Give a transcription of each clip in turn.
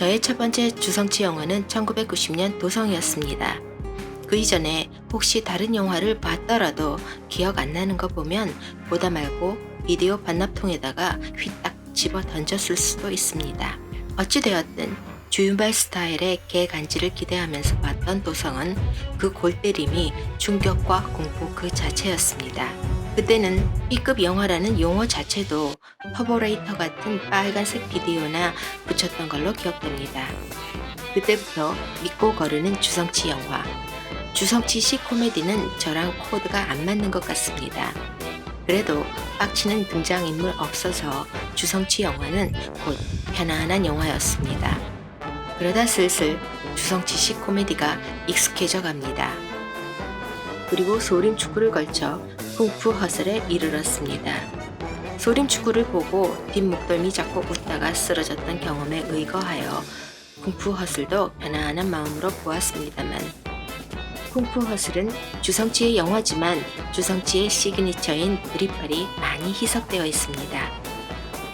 저의 첫 번째 주성치 영화는 1990년 도성이었습니다. 그 이전에 혹시 다른 영화를 봤더라도 기억 안 나는 거 보면 보다 말고 비디오 반납통에다가 휘딱 집어 던졌을 수도 있습니다. 어찌되었든 주윤발 스타일의 개간지를 기대하면서 봤던 도성은 그 골때림이 충격과 공포 그 자체였습니다. 그때는 B급 영화라는 용어 자체도 터보레이터 같은 빨간색 비디오나 붙였던 걸로 기억됩니다. 그때부터 믿고 거르는 주성치 영화. 주성치식 코미디는 저랑 코드가 안 맞는 것 같습니다. 그래도 빡치는 등장인물 없어서 주성치 영화는 곧 편안한 영화였습니다. 그러다 슬슬 주성치식 코미디가 익숙해져 갑니다. 그리고 소림축구를 걸쳐 쿵푸 허슬에 이르렀습니다. 소림축구를 보고 뒷목덜미 잡고 웃다가 쓰러졌던 경험에 의거하여 쿵푸 허슬도 편안한 마음으로 보았습니다만 쿵푸 허슬은 주성치의 영화지만 주성치의 시그니처인 드립팔이 많이 희석되어 있습니다.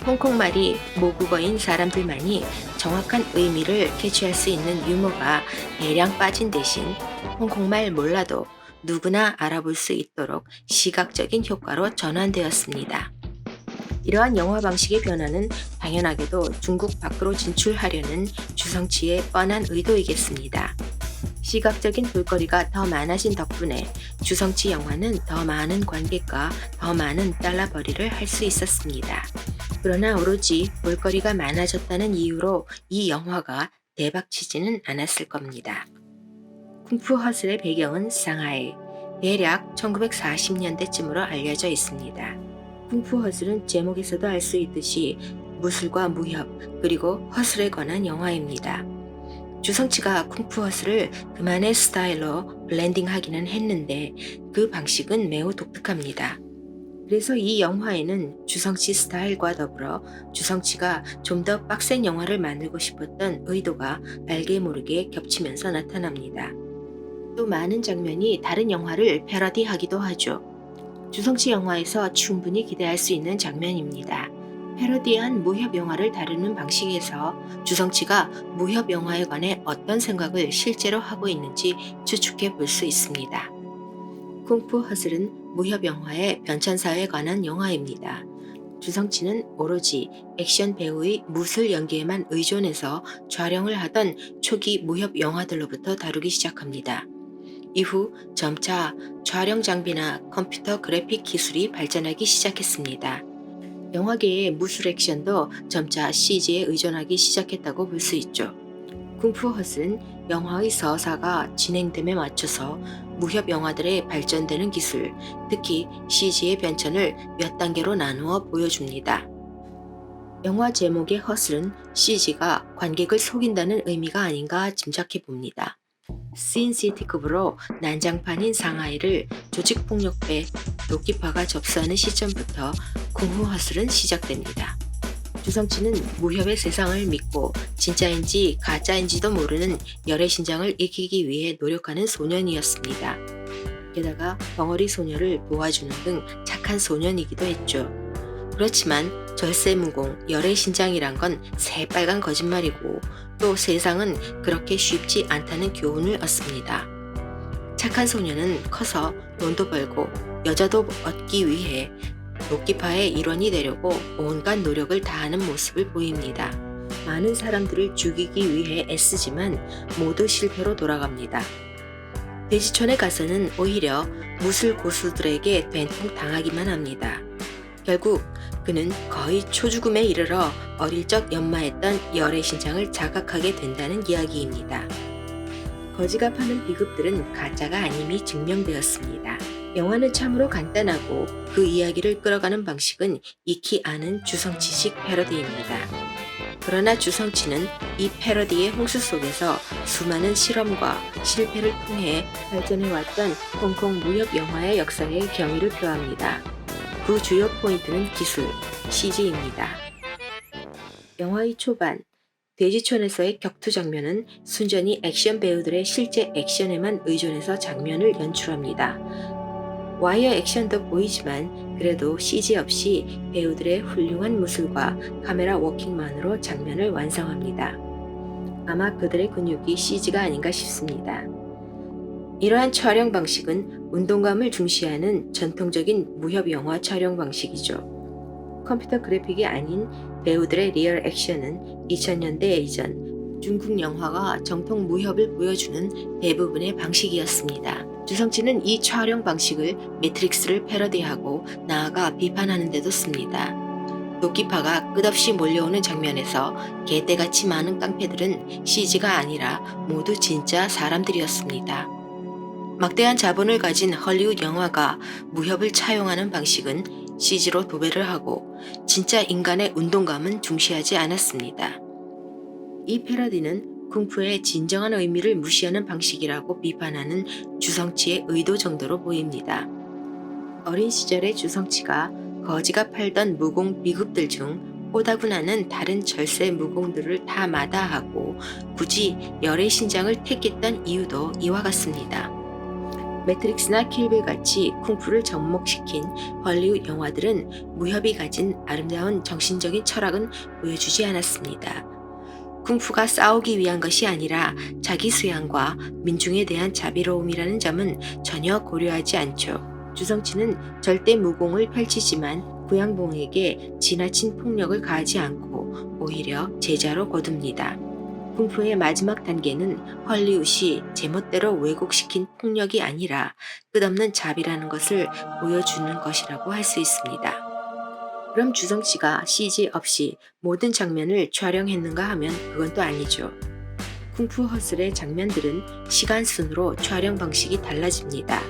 홍콩말이 모국어인 사람들만이 정확한 의미를 캐치할 수 있는 유머가 대량 빠진 대신 홍콩말 몰라도 누구나 알아볼 수 있도록 시각적인 효과로 전환되었습니다. 이러한 영화 방식의 변화는 당연하게도 중국 밖으로 진출하려는 주성치의 뻔한 의도이겠습니다. 시각적인 볼거리가 더 많아진 덕분에 주성치 영화는 더 많은 관객과 더 많은 달러벌이를 할 수 있었습니다. 그러나 오로지 볼거리가 많아졌다는 이유로 이 영화가 대박치지는 않았을 겁니다. 쿵푸 허슬의 배경은 상하이, 대략 1940년대쯤으로 알려져 있습니다. 쿵푸 허슬은 제목에서도 알 수 있듯이 무술과 무협 그리고 허슬에 관한 영화입니다. 주성치가 쿵푸 허슬을 그만의 스타일로 블렌딩하기는 했는데 그 방식은 매우 독특합니다. 그래서 이 영화에는 주성치 스타일과 더불어 주성치가 좀 더 빡센 영화를 만들고 싶었던 의도가 알게 모르게 겹치면서 나타납니다. 또 많은 장면이 다른 영화를 패러디하기도 하죠. 주성치 영화에서 충분히 기대할 수 있는 장면입니다. 패러디한 무협 영화를 다루는 방식에서 주성치가 무협 영화에 관해 어떤 생각을 실제로 하고 있는지 추측해 볼 수 있습니다. 쿵푸 허슬은 무협 영화의 변천사에 관한 영화입니다. 주성치는 오로지 액션 배우의 무술 연기에만 의존해서 촬영을 하던 초기 무협 영화들로부터 다루기 시작합니다. 이후 점차 촬영 장비나 컴퓨터 그래픽 기술이 발전하기 시작했습니다. 영화계의 무술 액션도 점차 CG에 의존하기 시작했다고 볼 수 있죠. 쿵푸 허슬은 영화의 서사가 진행됨에 맞춰서 무협 영화들의 발전되는 기술, 특히 CG의 변천을 몇 단계로 나누어 보여줍니다. 영화 제목의 허슬은 CG가 관객을 속인다는 의미가 아닌가 짐작해 봅니다. 신시티급으로 난장판인 상하이를 조직폭력배 도끼파가 접수하는 시점부터 쿵푸 허슬은 시작됩니다. 주성치는 무협의 세상을 믿고 진짜인지 가짜인지도 모르는 열애 신장을 이기기 위해 노력하는 소년이었습니다. 게다가 벙어리 소녀를 도와주는 등 착한 소년이기도 했죠. 그렇지만 절세무공 열애 신장이란 건 새빨간 거짓말이고 또 세상은 그렇게 쉽지 않다는 교훈을 얻습니다. 착한 소녀는 커서 돈도 벌고 여자도 얻기 위해 도끼파의 일원이 되려고 온갖 노력을 다하는 모습을 보입니다. 많은 사람들을 죽이기 위해 애쓰지만 모두 실패로 돌아갑니다. 돼지촌에 가서는 오히려 무술 고수들에게 된통 당하기만 합니다. 결국 그는 거의 초죽음에 이르러 어릴 적 연마했던 열애 신장을 자각하게 된다는 이야기입니다. 거지가 파는 비극들은 가짜가 아님이 증명되었습니다. 영화는 참으로 간단하고 그 이야기를 끌어가는 방식은 익히 아는 주성치식 패러디입니다. 그러나 주성치는 이 패러디의 홍수 속에서 수많은 실험과 실패를 통해 발전해왔던 홍콩 무협 영화의 역사의 경위를 표합니다. 그 주요 포인트는 기술, CG입니다. 영화의 초반, 돼지촌에서의 격투 장면은 순전히 액션 배우들의 실제 액션에만 의존해서 장면을 연출합니다. 와이어 액션도 보이지만 그래도 CG 없이 배우들의 훌륭한 무술과 카메라 워킹만으로 장면을 완성합니다. 아마 그들의 근육이 CG가 아닌가 싶습니다. 이러한 촬영 방식은 운동감을 중시하는 전통적인 무협 영화 촬영 방식이죠. 컴퓨터 그래픽이 아닌 배우들의 리얼 액션은 2000년대 이전 중국 영화가 정통 무협을 보여주는 대부분의 방식이었습니다. 주성치는 이 촬영 방식을 매트릭스를 패러디하고 나아가 비판하는 데도 씁니다. 도끼파가 끝없이 몰려오는 장면에서 개떼같이 많은 깡패들은 CG가 아니라 모두 진짜 사람들이었습니다. 막대한 자본을 가진 헐리우드 영화가 무협을 차용하는 방식은 CG로 도배를 하고 진짜 인간의 운동감은 중시하지 않았습니다. 이 패러디는 쿵푸의 진정한 의미를 무시하는 방식이라고 비판하는 주성치의 의도 정도로 보입니다. 어린 시절의 주성치가 거지가 팔던 무공 비급들 중 오다구나는 다른 절세 무공들을 다 마다하고 굳이 열의 신장을 택했던 이유도 이와 같습니다. 매트릭스나 킬빌같이 쿵푸를 접목시킨 헐리우드 영화들은 무협이 가진 아름다운 정신적인 철학은 보여주지 않았습니다. 쿵푸가 싸우기 위한 것이 아니라 자기 수양과 민중에 대한 자비로움이라는 점은 전혀 고려하지 않죠. 주성치는 절대 무공을 펼치지만 구양봉에게 지나친 폭력을 가하지 않고 오히려 제자로 거둡니다. 쿵푸의 마지막 단계는 헐리우드이 제멋대로 왜곡시킨 폭력이 아니라 끝없는 자비라는 것을 보여주는 것이라고 할 수 있습니다. 그럼 주성치가 CG 없이 모든 장면을 촬영했는가 하면 그건 또 아니죠. 쿵푸 허슬의 장면들은 시간 순으로 촬영 방식이 달라집니다.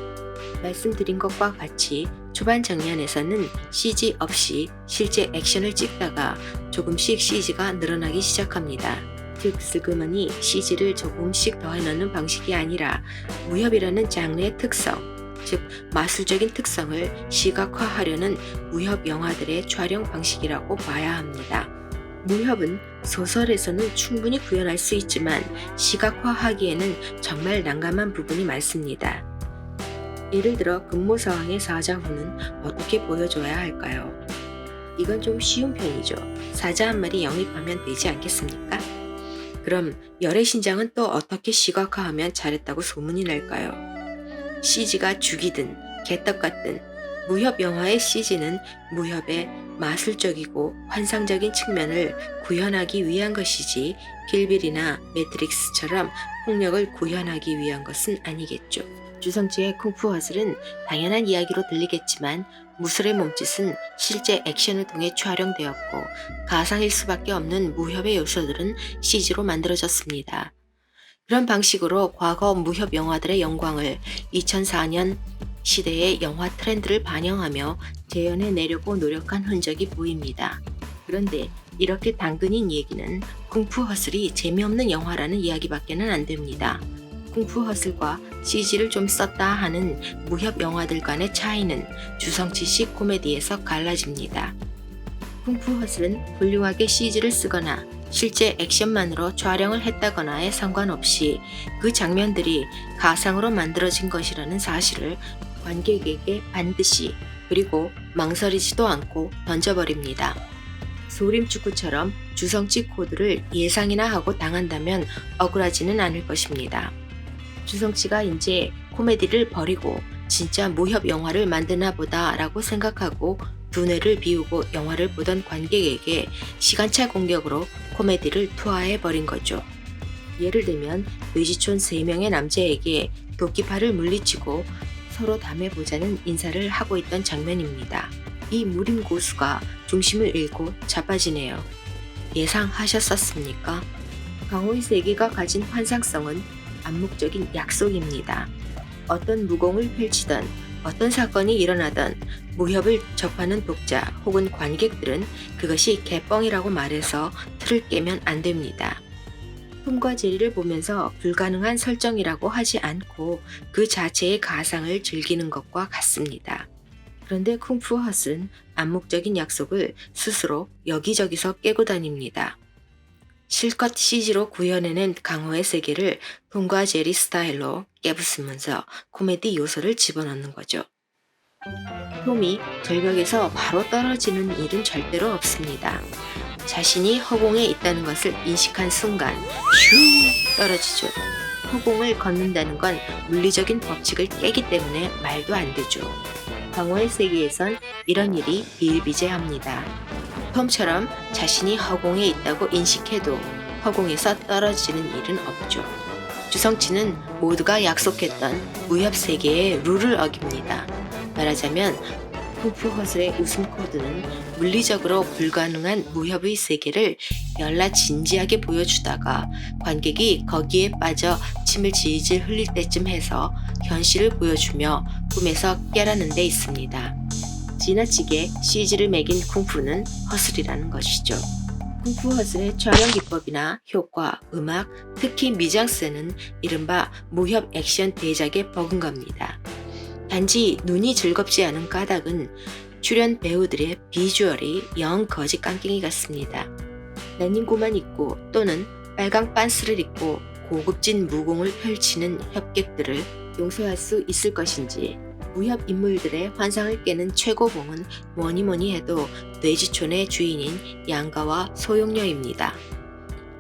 말씀드린 것과 같이 초반 장면에서는 CG 없이 실제 액션을 찍다가 조금씩 CG가 늘어나기 시작합니다. 즉 슬그머니 CG를 조금씩 더해넣는 방식이 아니라 무협이라는 장르의 특성, 즉 마술적인 특성을 시각화하려는 무협 영화들의 촬영 방식이라고 봐야 합니다. 무협은 소설에서는 충분히 구현할 수 있지만 시각화하기에는 정말 난감한 부분이 많습니다. 예를 들어 근무사항의 사자후는 어떻게 보여줘야 할까요? 이건 좀 쉬운 편이죠. 사자 한 마리 영입하면 되지 않겠습니까? 그럼 열의 신장은 또 어떻게 시각화하면 잘했다고 소문이 날까요? CG가 죽이든 개떡 같든 무협 영화의 CG는 무협의 마술적이고 환상적인 측면을 구현하기 위한 것이지 킬빌이나 매트릭스처럼 폭력을 구현하기 위한 것은 아니겠죠. 주성치의 쿵푸 허슬은 당연한 이야기로 들리겠지만 무술의 몸짓은 실제 액션을 통해 촬영되었고 가상일 수밖에 없는 무협의 요소들은 CG로 만들어졌습니다. 그런 방식으로 과거 무협 영화들의 영광을 2004년 시대의 영화 트렌드를 반영하며 재현해내려고 노력한 흔적이 보입니다. 그런데 이렇게 당근인 얘기는 쿵푸 허슬이 재미없는 영화라는 이야기밖에는 안 됩니다. 쿵푸 허슬과 CG를 좀 썼다 하는 무협 영화들 간의 차이는 주성치식 코미디에서 갈라집니다. 쿵푸 허슬은 훌륭하게 CG를 쓰거나 실제 액션만으로 촬영을 했다거나에 상관없이 그 장면들이 가상으로 만들어진 것이라는 사실을 관객에게 반드시 그리고 망설이지도 않고 던져버립니다. 소림축구처럼 주성치 코드를 예상이나 하고 당한다면 억울하지는 않을 것입니다. 주성치가 이제 코미디를 버리고 진짜 무협 영화를 만드나 보다 라고 생각하고 두뇌를 비우고 영화를 보던 관객에게 시간차 공격으로 코미디를 투하해버린 거죠. 예를 들면 뇌지촌 3명의 남자에게 도끼팔을 물리치고 서로 담해보자는 인사를 하고 있던 장면입니다. 이 무림 고수가 중심을 잃고 자빠지네요. 예상하셨었습니까? 강호의 세계가 가진 환상성은 암묵적인 약속입니다. 어떤 무공을 펼치던 어떤 사건이 일어나던 무협을 접하는 독자 혹은 관객들은 그것이 개뻥이라고 말해서 틀을 깨면 안 됩니다. 톰과 제리를 보면서 불가능한 설정이라고 하지 않고 그 자체의 가상을 즐기는 것과 같습니다. 그런데 쿵푸 헛은 암묵적인 약속을 스스로 여기저기서 깨고 다닙니다. 실컷 CG로 구현해낸 강호의 세계를 톰과 제리 스타일로 깨부수면서 코미디 요소를 집어넣는 거죠. 톰이 절벽에서 바로 떨어지는 일은 절대로 없습니다. 자신이 허공에 있다는 것을 인식한 순간 슝 떨어지죠. 허공을 걷는다는 건 물리적인 법칙을 깨기 때문에 말도 안 되죠. 강호의 세계에선 이런 일이 비일비재합니다. 톰처럼 자신이 허공에 있다고 인식해도 허공에서 떨어지는 일은 없죠. 주성치는 모두가 약속했던 무협 세계의 룰을 어깁니다. 말하자면 쿵푸 허슬의 웃음 코드는 물리적으로 불가능한 무협의 세계를 열나 진지하게 보여주다가 관객이 거기에 빠져 침을 질질 흘릴 때쯤 해서 현실을 보여주며 꿈에서 깨라는 데 있습니다. 지나치게 CG를 매긴 쿵푸는 허슬이라는 것이죠. 쿵푸 허슬의 촬영 기법이나 효과, 음악, 특히 미장센은 이른바 무협 액션 대작에 버금갑니다. 단지 눈이 즐겁지 않은 까닭은 출연 배우들의 비주얼이 영 거지 깡깽이 같습니다. 래닝구만 입고 또는 빨강 빤스를 입고 고급진 무공을 펼치는 협객들을 용서할 수 있을 것인지 무협 인물들의 환상을 깨는 최고봉은 뭐니뭐니 해도 돼지촌의 주인인 양가와 소용녀입니다.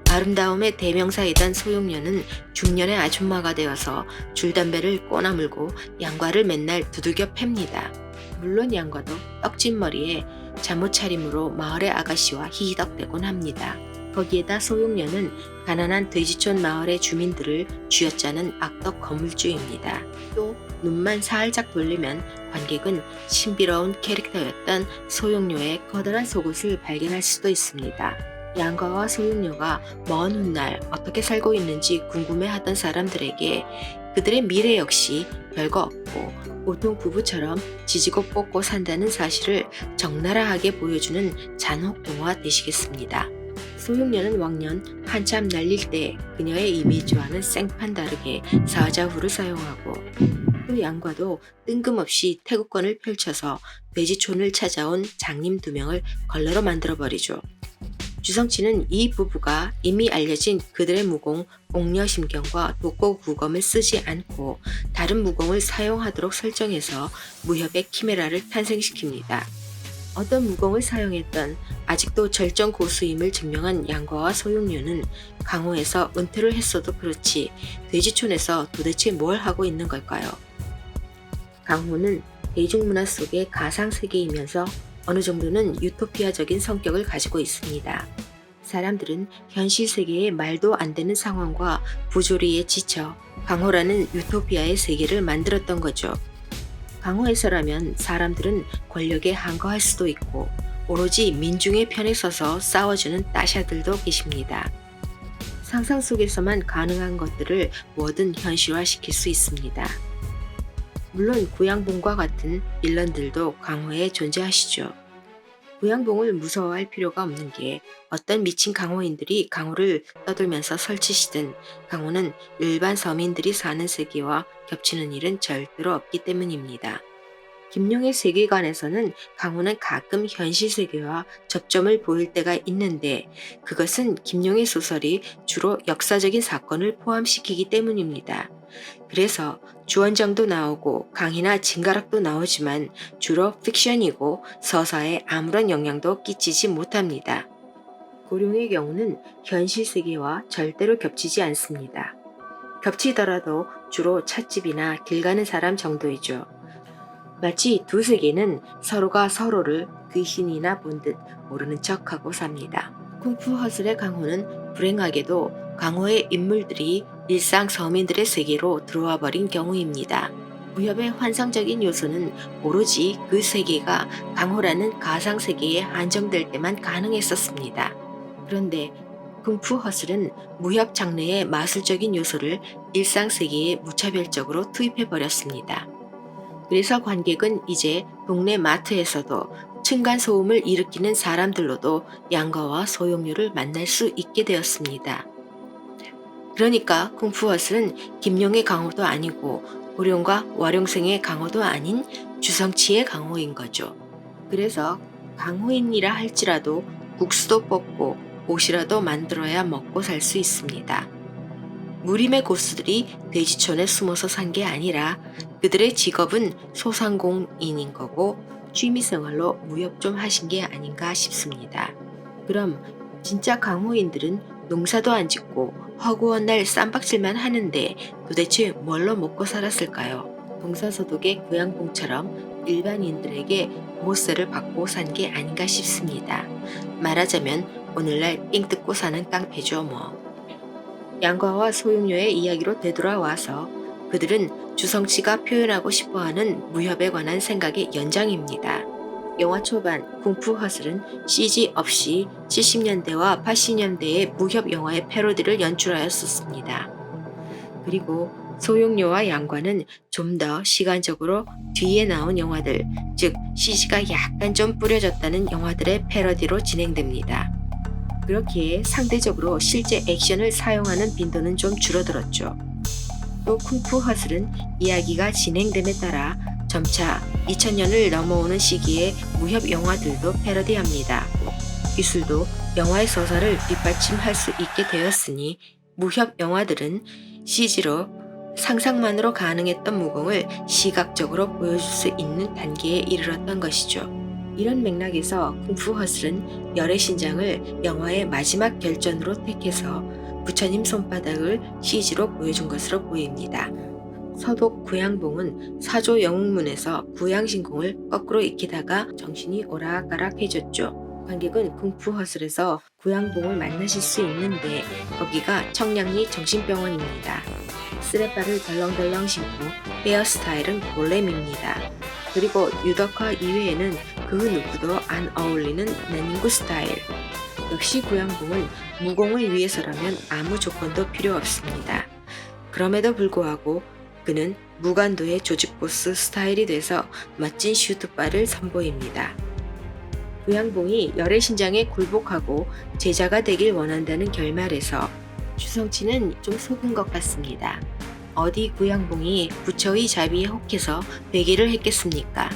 아름다움의 대명사이던 소용녀는 중년의 아줌마가 되어서 줄담배를 꼬나물고 양과를 맨날 두들겨 팹니다. 물론 양과도 떡진 머리에 잠옷 차림으로 마을의 아가씨와 희희덕대곤 합니다. 거기에다 소용녀는 가난한 돼지촌 마을의 주민들을 쥐어짜는 악덕 거물주입니다. 또 눈만 살짝 돌리면 관객은 신비로운 캐릭터였던 소용녀의 커다란 속옷을 발견할 수도 있습니다. 양가와 소용녀가 먼 훗날 어떻게 살고 있는지 궁금해하던 사람들에게 그들의 미래 역시 별거 없고 보통 부부처럼 지지고 볶고 산다는 사실을 적나라하게 보여주는 잔혹 동화 되시겠습니다. 소용녀는 왕년 한참 날릴 때 그녀의 이미지와는 생판 다르게 사자후를 사용하고 또 양과도 뜬금없이 태국권을 펼쳐서 돼지촌을 찾아온 장님 2명을 걸레로 만들어버리죠. 주성치는 이 부부가 이미 알려진 그들의 무공 옥녀심경과 독고구검을 쓰지 않고 다른 무공을 사용하도록 설정해서 무협의 키메라를 탄생시킵니다. 어떤 무공을 사용했던 아직도 절정 고수임을 증명한 양과와 소용녀는 강호에서 은퇴를 했어도 그렇지 돼지촌에서 도대체 뭘 하고 있는 걸까요? 강호는 대중문화 속의 가상세계이면서 어느 정도는 유토피아적인 성격을 가지고 있습니다. 사람들은 현실 세계의 말도 안 되는 상황과 부조리에 지쳐 강호라는 유토피아의 세계를 만들었던 거죠. 강호에서라면 사람들은 권력에 항거할 수도 있고 오로지 민중의 편에 서서 싸워주는 따샤들도 계십니다. 상상 속에서만 가능한 것들을 뭐든 현실화시킬 수 있습니다. 물론 구양봉과 같은 빌런들도 강호에 존재하시죠. 구양봉을 무서워할 필요가 없는 게 어떤 미친 강호인들이 강호를 떠들면서 설치시든 강호는 일반 서민들이 사는 세계와 겹치는 일은 절대로 없기 때문입니다. 김룡의 세계관에서는 강호는 가끔 현실 세계와 접점을 보일 때가 있는데 그것은 김룡의 소설이 주로 역사적인 사건을 포함시키기 때문입니다. 그래서 주원장도 나오고 강희나 진가락도 나오지만 주로 픽션이고 서사에 아무런 영향도 끼치지 못합니다. 고룡의 경우는 현실 세계와 절대로 겹치지 않습니다. 겹치더라도 주로 찻집이나 길 가는 사람 정도이죠. 마치 두 세계는 서로가 서로를 귀신이나 본 듯 모르는 척하고 삽니다. 쿵푸 허슬의 강호는 불행하게도 강호의 인물들이 일상 서민들의 세계로 들어와 버린 경우입니다. 무협의 환상적인 요소는 오로지 그 세계가 강호라는 가상세계에 한정될 때만 가능했었습니다. 그런데 쿵푸 허슬은 무협 장르의 마술적인 요소를 일상 세계에 무차별적으로 투입해버렸습니다. 그래서 관객은 이제 동네 마트에서도 층간소음을 일으키는 사람들로도 양가와 소용료를 만날 수 있게 되었습니다. 그러니까 쿵푸허슬은 김룡의 강호도 아니고 고룡과 와룡생의 강호도 아닌 주성치의 강호인 거죠. 그래서 강호인이라 할지라도 국수도 뽑고 옷이라도 만들어야 먹고 살 수 있습니다. 무림의 고수들이 돼지촌에 숨어서 산 게 아니라 그들의 직업은 소상공인인 거고 취미생활로 무협 좀 하신 게 아닌가 싶습니다. 그럼 진짜 강호인들은 농사도 안 짓고 허구한 날 쌈박질만 하는데 도대체 뭘로 먹고 살았을까요? 동사소독의 고향봉처럼 일반인들에게 보호세를 받고 산 게 아닌가 싶습니다. 말하자면 오늘날 삥 뜯고 사는 깡패죠 뭐. 양과와 소용료의 이야기로 되돌아와서 그들은 주성치가 표현하고 싶어하는 무협에 관한 생각의 연장입니다. 영화 초반 궁프 허슬은 CG 없이 70년대와 80년대의 무협 영화의 패러디를 연출하였었습니다. 그리고 소용료와 양과는 좀 더 시간적으로 뒤에 나온 영화들, 즉 CG가 약간 좀 뿌려졌다는 영화들의 패러디로 진행됩니다. 그렇기에 상대적으로 실제 액션을 사용하는 빈도는 좀 줄어들었죠. 또 쿵푸 허슬은 이야기가 진행됨에 따라 점차 2000년을 넘어오는 시기에 무협 영화들도 패러디합니다. 기술도 영화의 서사를 뒷받침할 수 있게 되었으니 무협 영화들은 CG로 상상만으로 가능했던 무공을 시각적으로 보여줄 수 있는 단계에 이르렀던 것이죠. 이런 맥락에서 쿵푸 허슬은 열의 신장을 영화의 마지막 결전으로 택해서 부처님 손바닥을 CG로 보여준 것으로 보입니다. 서독 구양봉은 사조 영웅문에서 구양신공을 거꾸로 익히다가 정신이 오락가락해졌죠. 관객은 쿵푸 허슬에서 구양봉을 만나실 수 있는데 거기가 청량리 정신병원입니다. 쓰레빠를 덜렁덜렁 신고 헤어스타일은 골렘입니다. 그리고 유덕화 이외에는 그 누구도 안 어울리는 내닝구 스타일. 역시 구양봉은 무공을 위해서라면 아무 조건도 필요 없습니다. 그럼에도 불구하고 그는 무간도의 조직보스 스타일이 돼서 멋진 슈트바를 선보입니다. 구양봉이 열의 신장에 굴복하고 제자가 되길 원한다는 결말에서 주성치는 좀 속은 것 같습니다. 어디 구양봉이 부처의 자비에 혹해서 회개를 했겠습니까?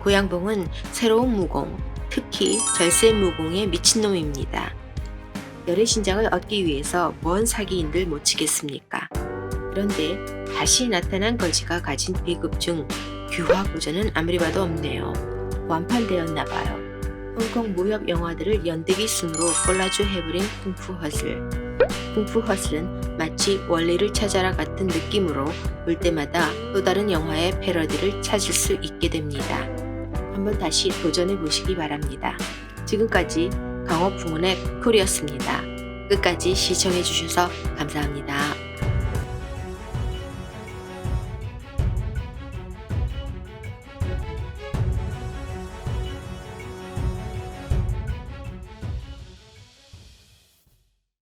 구양봉은 새로운 무공, 특히 절세 무공에 미친놈입니다. 열의 신장을 얻기 위해서 뭔 사기인들 못 치겠습니까? 그런데 다시 나타난 거지가 가진 비급중 규화고전은 아무리 봐도 없네요. 완판되었나봐요. 홍콩 무협 영화들을 연대기 순으로 콜라주 해버린 쿵푸 허슬. 쿵푸 허슬은 마치 원리를 찾아라 같은 느낌으로 볼 때마다 또 다른 영화의 패러디를 찾을 수 있게 됩니다. 한번 다시 도전해 보시기 바랍니다. 지금까지 강호풍운의 쿨이었습니다. 끝까지 시청해 주셔서 감사합니다.